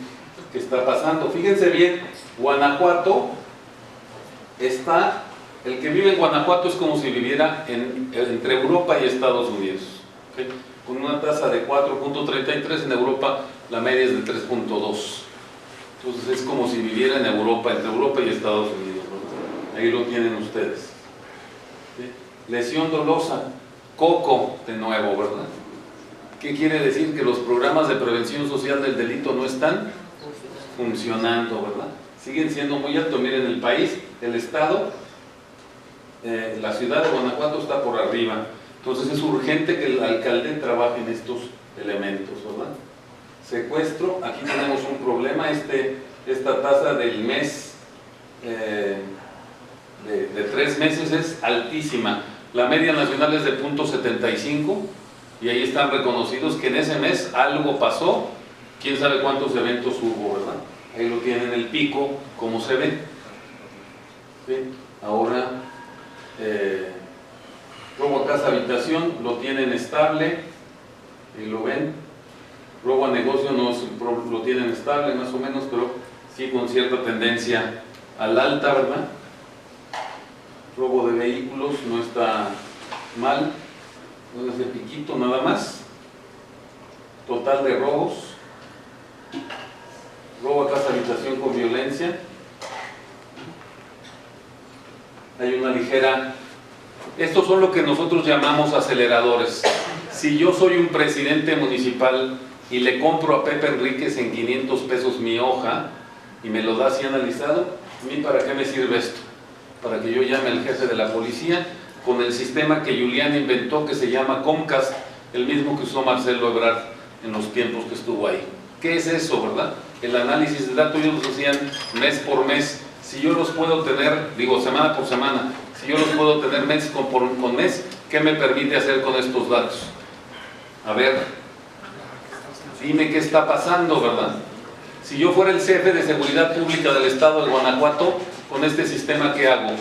qué está pasando. Fíjense bien, Guanajuato está, el que vive en Guanajuato es como si viviera entre Europa y Estados Unidos, ¿okay? Con una tasa de 4.33, en Europa la media es de 3.2. Entonces es como si viviera en Europa, entre Europa y Estados Unidos, ¿no? Ahí lo tienen ustedes. ¿Sí? Lesión dolosa, coco de nuevo, ¿verdad? ¿Qué quiere decir? Que los programas de prevención social del delito no están funcionando, ¿verdad? Siguen siendo muy altos. Miren, el país, el Estado, la ciudad de Guanajuato está por arriba. Entonces es urgente que el alcalde trabaje en estos elementos, ¿verdad? Secuestro, aquí tenemos un problema. Esta tasa del mes, de 3 meses es altísima. La media nacional es de 0.75 y ahí están reconocidos que en ese mes algo pasó. Quién sabe cuántos eventos hubo, ¿verdad? Ahí lo tienen el pico, como se ve. ¿Sí? Ahora, robo a casa habitación, lo tienen estable, y lo ven. Robo a negocio no lo tienen estable, más o menos, pero sí con cierta tendencia al alta, ¿verdad? Robo de vehículos no está mal, no es de piquito nada más. Total de robos. Robo a casa habitación con violencia. Hay una ligera... Estos son lo que nosotros llamamos aceleradores. Si yo soy un presidente municipal y le compro a Pepe Enríquez en 500 pesos mi hoja y me lo da así analizado, ¿a mí para qué me sirve esto? Para que yo llame al jefe de la policía con el sistema que Julián inventó, que se llama Comcast, el mismo que usó Marcelo Ebrard en los tiempos que estuvo ahí. ¿Qué es eso, verdad? El análisis de datos, ellos los hacían mes por mes. Si yo los puedo tener, digo semana por semana, si yo los puedo tener mes con mes, ¿qué me permite hacer con estos datos? A ver, dime qué está pasando, ¿verdad? Si yo fuera el jefe de seguridad pública del estado de Guanajuato, con este sistema, ¿qué hago?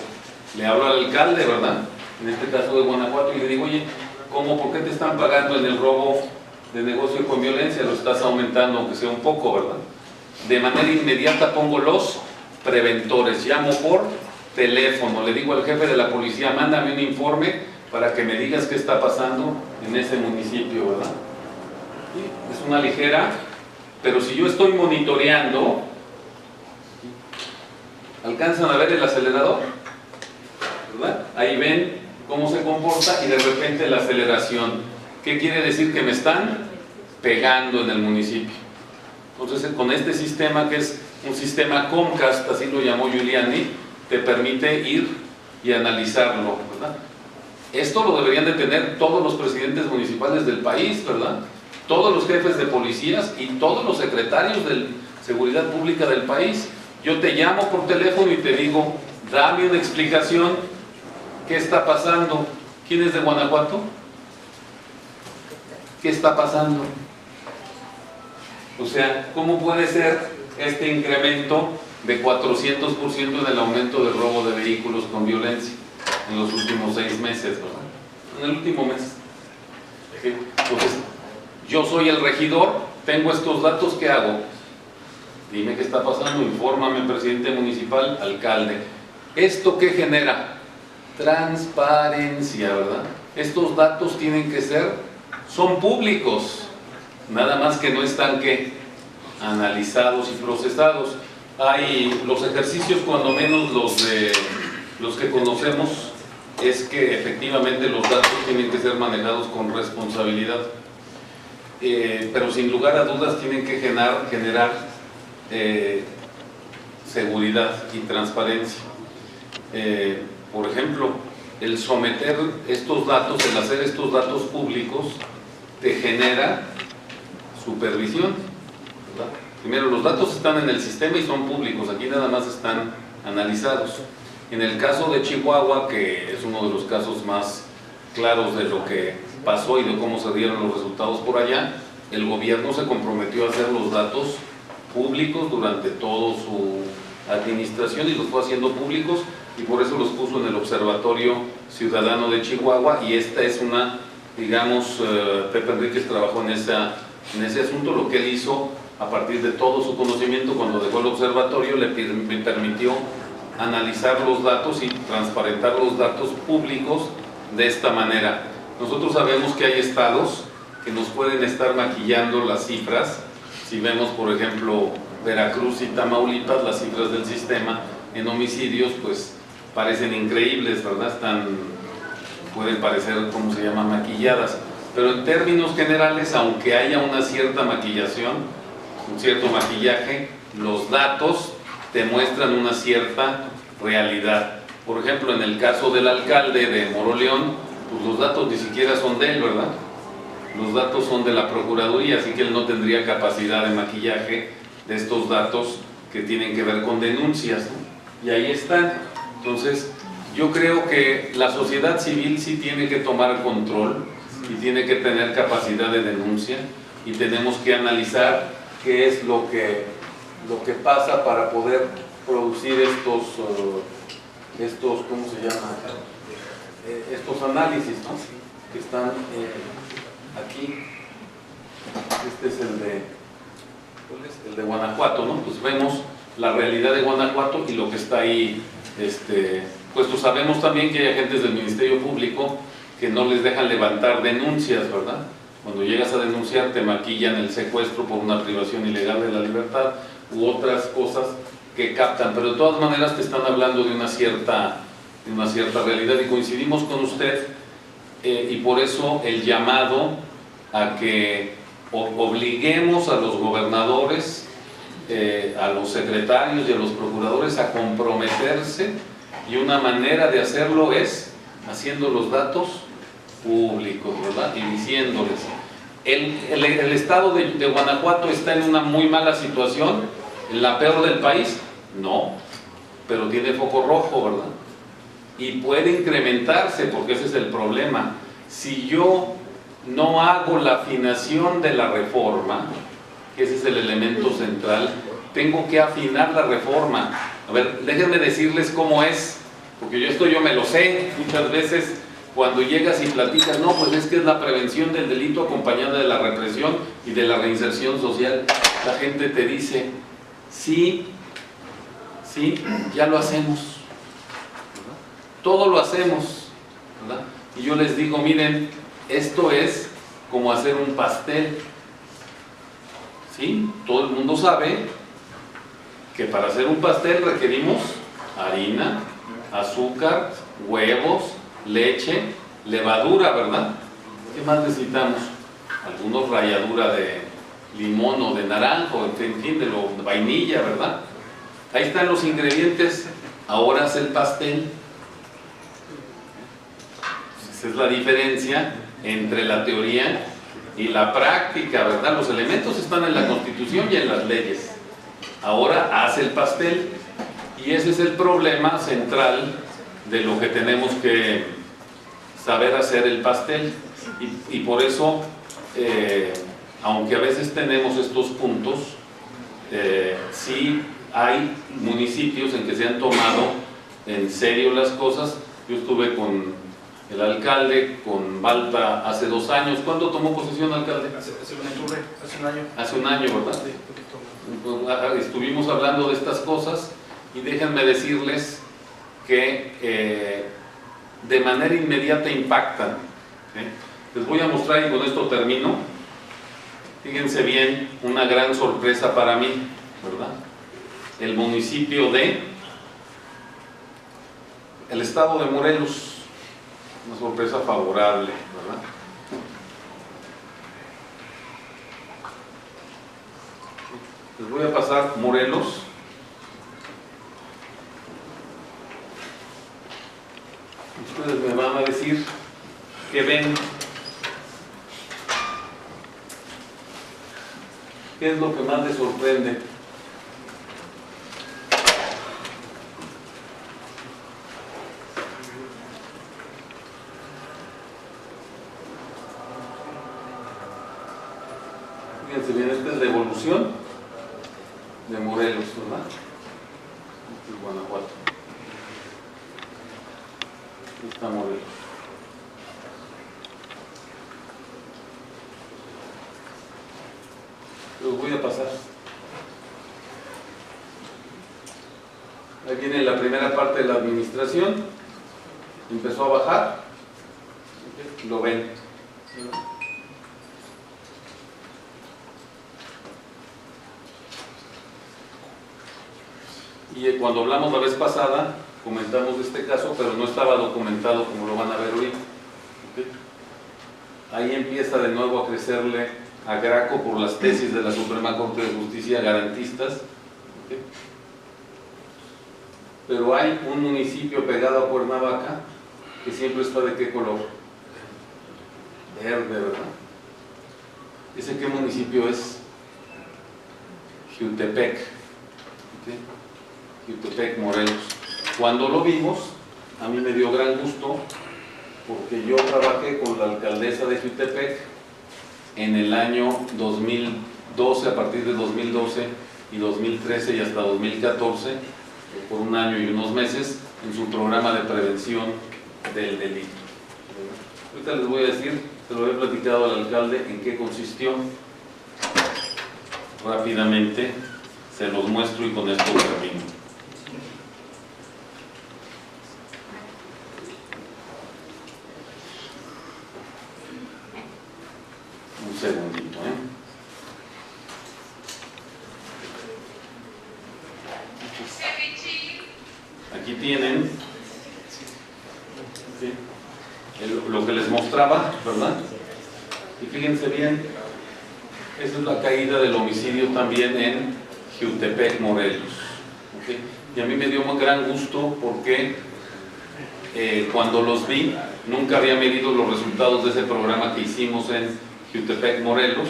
Le hablo al alcalde, ¿verdad? En este caso de Guanajuato, y le digo, oye, ¿cómo, por qué te están pagando en el robo de negocio con violencia, lo estás aumentando aunque sea un poco, ¿verdad? De manera inmediata pongo los preventores, llamo por teléfono, le digo al jefe de la policía, mándame un informe para que me digas qué está pasando en ese municipio, ¿verdad? ¿Sí? Es una ligera, pero si yo estoy monitoreando, ¿alcanzan a ver el acelerador? ¿Verdad? Ahí ven cómo se comporta y de repente la aceleración. ¿Qué quiere decir? Que me están pegando en el municipio. Entonces, con este sistema, que es un sistema Comcast, así lo llamó Giuliani, te permite ir y analizarlo, ¿verdad? Esto lo deberían de tener todos los presidentes municipales del país, ¿verdad? Todos los jefes de policías y todos los secretarios de seguridad pública del país. Yo te llamo por teléfono y te digo, dame una explicación, ¿qué está pasando? ¿Quién es de Guanajuato? ¿Qué está pasando? O sea, ¿cómo puede ser este incremento de 400% en el aumento del robo de vehículos con violencia en los últimos 6 meses, ¿verdad? En el último mes. ¿Sí? Entonces, yo soy el regidor, tengo estos datos, ¿qué hago? Dime qué está pasando, infórmame, presidente municipal, alcalde. ¿Esto qué genera? Transparencia, ¿verdad? Estos datos tienen que son públicos, nada más que no están analizados y procesados. Hay los ejercicios, cuando menos los que conocemos, es que efectivamente los datos tienen que ser manejados con responsabilidad, pero sin lugar a dudas tienen que generar seguridad y transparencia. Por ejemplo, el someter estos datos, el hacer estos datos públicos, te genera supervisión, ¿verdad? Primero, los datos están en el sistema y son públicos, aquí nada más están analizados. En el caso de Chihuahua, que es uno de los casos más claros de lo que pasó y de cómo se dieron los resultados por allá, el gobierno se comprometió a hacer los datos públicos durante toda su administración y los fue haciendo públicos, y por eso los puso en el Observatorio Ciudadano de Chihuahua, y esta es una, digamos, Pepe Enríquez trabajó en ese asunto. Lo que él hizo a partir de todo su conocimiento cuando dejó el observatorio le permitió analizar los datos y transparentar los datos públicos de esta manera. Nosotros sabemos que hay estados que nos pueden estar maquillando las cifras. Si vemos, por ejemplo, Veracruz y Tamaulipas, las cifras del sistema en homicidios pues parecen increíbles, ¿verdad? Pueden parecer, ¿cómo se llama?, maquilladas, pero en términos generales, aunque haya una cierta maquillación, un cierto maquillaje, los datos te muestran una cierta realidad. Por ejemplo, en el caso del alcalde de Moroleón, pues los datos ni siquiera son de él, ¿verdad? Los datos son de la Procuraduría, así que él no tendría capacidad de maquillaje de estos datos que tienen que ver con denuncias, ¿no? Y ahí están. Entonces, yo creo que la sociedad civil sí tiene que tomar control y tiene que tener capacidad de denuncia, y tenemos que analizar qué es lo que pasa para poder producir estos ¿cómo se llama? Estos análisis, ¿no? Que están aquí. Este es el de Guanajuato, ¿no? Pues vemos la realidad de Guanajuato y lo que está ahí puesto. Sabemos también que hay agentes del Ministerio Público que no les dejan levantar denuncias, ¿verdad? Cuando llegas a denunciar te maquillan el secuestro por una privación ilegal de la libertad u otras cosas que captan, pero de todas maneras te están hablando de una cierta realidad, y coincidimos con usted, y por eso el llamado a que obliguemos a los gobernadores, a los secretarios y a los procuradores a comprometerse, y una manera de hacerlo es haciendo los datos públicos, ¿verdad? Y diciéndoles, el estado de Guanajuato está en una muy mala situación, en la peor del país, no, pero tiene foco rojo, ¿verdad? Y puede incrementarse, porque ese es el problema. Si yo no hago la afinación de la reforma, que ese es el elemento central, tengo que afinar la reforma. A ver, déjenme decirles cómo es, porque yo me lo sé. Muchas veces Cuando llegas y platicas, no, pues es que es la prevención del delito acompañada de la represión y de la reinserción social, la gente te dice, sí, ya lo hacemos, ¿verdad? Todo lo hacemos, ¿verdad? Y yo les digo, miren, esto es como hacer un pastel, ¿sí? Todo el mundo sabe que para hacer un pastel requerimos harina, azúcar, huevos, leche, levadura, ¿verdad? ¿Qué más necesitamos? Algunos ralladura de limón o de naranjo, en fin, de vainilla, ¿verdad? Ahí están los ingredientes, ahora haz el pastel. Esa es la diferencia entre la teoría y la práctica, ¿verdad? Los elementos están en la Constitución y en las leyes. Ahora haz el pastel. Y ese es el problema central de lo que tenemos que saber hacer el pastel. Y por eso, aunque a veces tenemos estos puntos, sí hay municipios en que se han tomado en serio las cosas. Yo estuve con el alcalde, con Balta, hace 2 años. ¿Cuándo tomó posesión, alcalde? Hace un año. Hace un año, ¿verdad? Sí. Estuvimos hablando de estas cosas y déjenme decirles que de manera inmediata impactan. Les voy a mostrar, y con esto termino. Fíjense bien, una gran sorpresa para mí, ¿verdad? El municipio de el estado de Morelos, una sorpresa favorable, ¿verdad? Les voy a pasar Morelos. Ustedes me van a decir qué ven, qué es lo que más les sorprende. Fíjense bien, esta es la evolución de Morelos, ¿verdad? Este es Guanajuato. Aquí está Morelos. Los voy a pasar. Ahí viene la primera parte de la administración. Empezó a bajar. Lo ven. Y cuando hablamos la vez pasada, comentamos de este caso, pero no estaba documentado como lo van a ver hoy. Ahí empieza de nuevo a crecerle a Graco por las tesis de la Suprema Corte de Justicia garantistas. Pero hay un municipio pegado a Cuernavaca que siempre está ¿de qué color? Verde, ¿verdad? ¿Ese qué municipio es? Jiutepec. Jiutepec, Morelos. Cuando lo vimos, a mí me dio gran gusto porque yo trabajé con la alcaldesa de Jiutepec en el año 2012, a partir de 2012 y 2013 y hasta 2014, por 1 año y unos meses, en su programa de prevención del delito. Ahorita les voy a decir, se lo he platicado al alcalde, en qué consistió. Rápidamente se los muestro y con esto termino. Un segundito, Aquí tienen lo que les mostraba, ¿verdad? Y fíjense bien, esa es la caída del homicidio también en Jiutepec, Morelos. ¿Okay? Y a mí me dio un gran gusto porque cuando los vi, nunca había medido los resultados de ese programa que hicimos en Jiutepec, Morelos,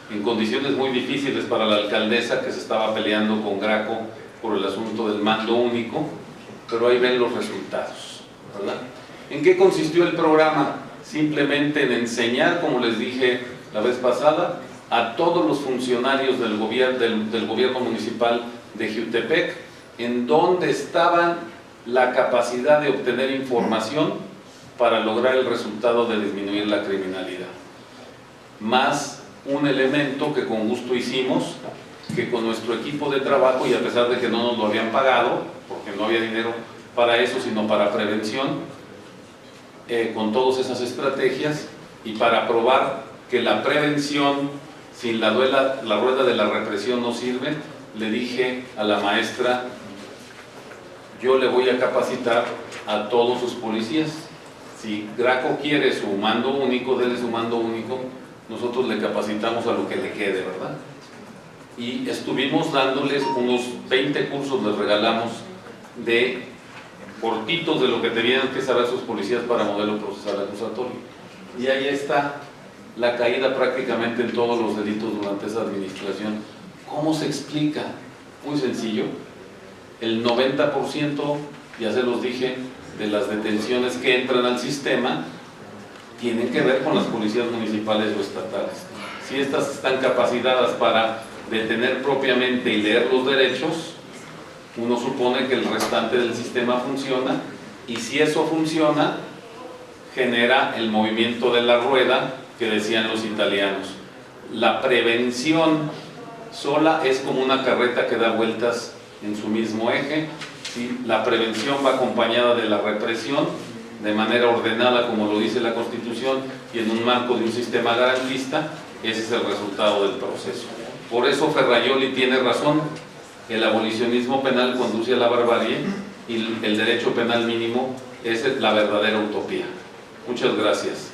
en condiciones muy difíciles para la alcaldesa que se estaba peleando con Graco por el asunto del mando único, pero ahí ven los resultados, ¿verdad? ¿En qué consistió el programa? Simplemente en enseñar, como les dije la vez pasada, a todos los funcionarios del gobierno municipal de Jiutepec en dónde estaban la capacidad de obtener información para lograr el resultado de disminuir la criminalidad. Más un elemento que con gusto hicimos, que con nuestro equipo de trabajo, y a pesar de que no nos lo habían pagado, porque no había dinero para eso, sino para prevención, con todas esas estrategias, y para probar que la prevención sin la rueda de la represión no sirve, le dije a la maestra: yo le voy a capacitar a todos sus policías. Si Graco quiere su mando único, déle su mando único, nosotros le capacitamos a lo que le quede, ¿verdad? Y estuvimos dándoles unos 20 cursos, les regalamos, de cortitos de lo que tenían que saber sus policías para modelo procesal acusatorio. Y ahí está la caída prácticamente en todos los delitos durante esa administración. ¿Cómo se explica? Muy sencillo. El 90%, ya se los dije, de las detenciones que entran al sistema tienen que ver con las policías municipales o estatales. Si estas están capacitadas para detener propiamente y leer los derechos, uno supone que el restante del sistema funciona, y si eso funciona, genera el movimiento de la rueda que decían los italianos. La prevención sola es como una carreta que da vueltas en su mismo eje. Si la prevención va acompañada de la represión, de manera ordenada, como lo dice la Constitución, y en un marco de un sistema garantista, ese es el resultado del proceso. Por eso Ferrajoli tiene razón: el abolicionismo penal conduce a la barbarie y el derecho penal mínimo es la verdadera utopía. Muchas gracias.